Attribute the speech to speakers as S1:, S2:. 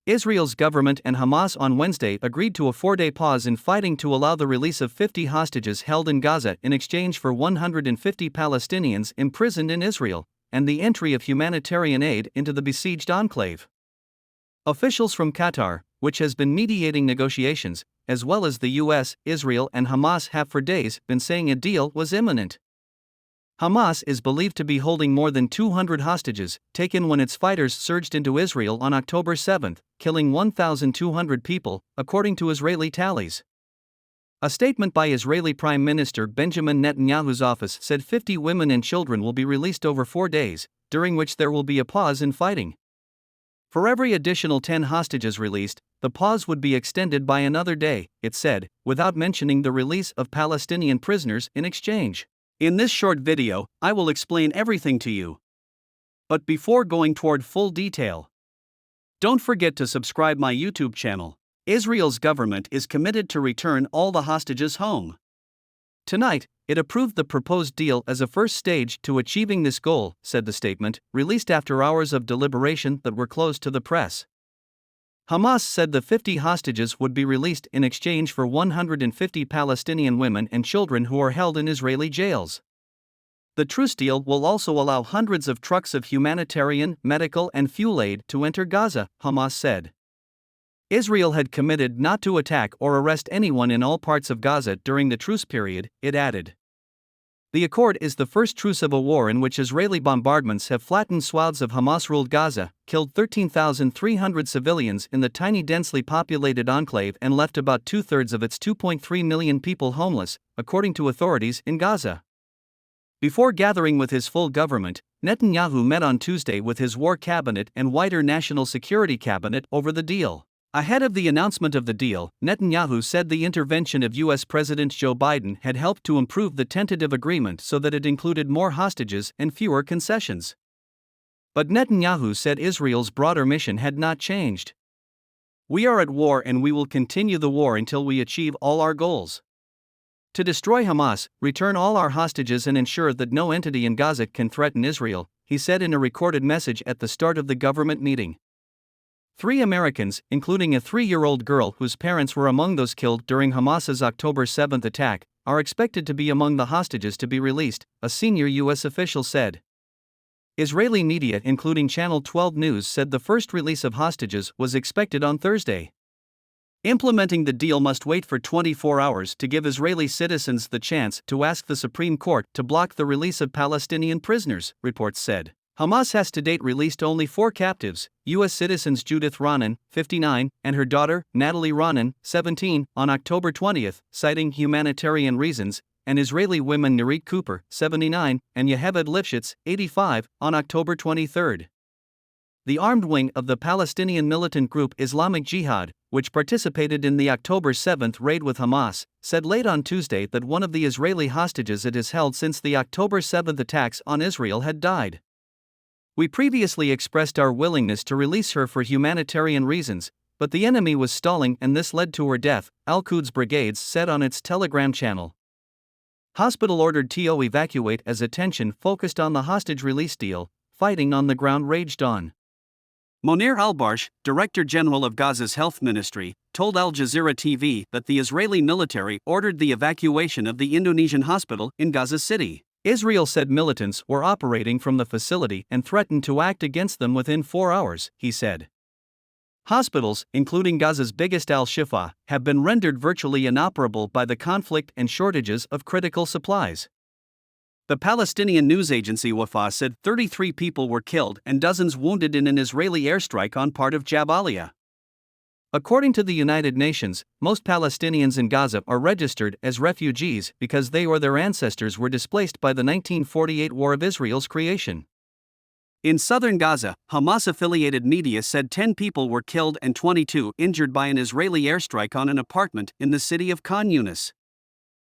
S1: Israel's government and Hamas on Wednesday agreed to a 4-day pause in fighting to allow the release of 50 hostages held in Gaza in exchange for 150 Palestinians imprisoned in Israel, and the entry of humanitarian aid into the besieged enclave. Officials from Qatar, which has been mediating negotiations, as well as the US, Israel, and Hamas have for days been saying a deal was imminent. Hamas is believed to be holding more than 200 hostages, taken when its fighters surged into Israel on October 7, killing 1,200 people, according to Israeli tallies. A statement by Israeli Prime Minister Benjamin Netanyahu's office said 50 women and children will be released over 4 days, during which there will be a pause in fighting. For every additional 10 hostages released, the pause would be extended by another day, it said, without mentioning the release of Palestinian prisoners in exchange. In this short video, I will explain everything to you. But before going toward full detail, don't forget to subscribe my YouTube channel. Israel's government is committed to return all the hostages home. Tonight, it approved the proposed deal as a first stage to achieving this goal, said the statement, released after hours of deliberation that were closed to the press. Hamas said the 50 hostages would be released in exchange for 150 Palestinian women and children who are held in Israeli jails. The truce deal will also allow hundreds of trucks of humanitarian, medical, and fuel aid to enter Gaza, Hamas said. Israel had committed not to attack or arrest anyone in all parts of Gaza during the truce period, it added. The accord is the first truce of a war in which Israeli bombardments have flattened swaths of Hamas-ruled Gaza, killed 13,300 civilians in the tiny densely populated enclave and left about two-thirds of its 2.3 million people homeless, according to authorities in Gaza. Before gathering with his full government, Netanyahu met on Tuesday with his war cabinet and wider national security cabinet over the deal. Ahead of the announcement of the deal, Netanyahu said the intervention of U.S. President Joe Biden had helped to improve the tentative agreement so that it included more hostages and fewer concessions. But Netanyahu said Israel's broader mission had not changed. We are at war and we will continue the war until we achieve all our goals. To destroy Hamas, return all our hostages and ensure that no entity in Gaza can threaten Israel, he said in a recorded message at the start of the government meeting. 3 Americans, including a 3-year-old girl whose parents were among those killed during Hamas's October 7 attack, are expected to be among the hostages to be released, a senior U.S. official said. Israeli media including Channel 12 News said the first release of hostages was expected on Thursday. Implementing the deal must wait for 24 hours to give Israeli citizens the chance to ask the Supreme Court to block the release of Palestinian prisoners, reports said. Hamas has to date released only 4 captives, U.S. citizens Judith Ronen, 59, and her daughter, Natalie Ronen, 17, on October 20, citing humanitarian reasons, and Israeli women Nurit Cooper, 79, and Yoheved Lifshitz, 85, on October 23. The armed wing of the Palestinian militant group Islamic Jihad, which participated in the October 7 raid with Hamas, said late on Tuesday that one of the Israeli hostages it has held since the October 7 attacks on Israel had died. We previously expressed our willingness to release her for humanitarian reasons, but the enemy was stalling and this led to her death, Al-Quds Brigades said on its Telegram channel. Hospital ordered to evacuate as attention focused on the hostage release deal, fighting on the ground raged on. Monir al-Barsh, Director General of Gaza's Health Ministry, told Al Jazeera TV that the Israeli military ordered the evacuation of the Indonesian hospital in Gaza City. Israel said militants were operating from the facility and threatened to act against them within 4 hours, he said. Hospitals, including Gaza's biggest Al-Shifa, have been rendered virtually inoperable by the conflict and shortages of critical supplies. The Palestinian news agency Wafa said 33 people were killed and dozens wounded in an Israeli airstrike on part of Jabalia. According to the United Nations, most Palestinians in Gaza are registered as refugees because they or their ancestors were displaced by the 1948 War of Israel's creation. In southern Gaza, Hamas-affiliated media said 10 people were killed and 22 injured by an Israeli airstrike on an apartment in the city of Khan Yunis.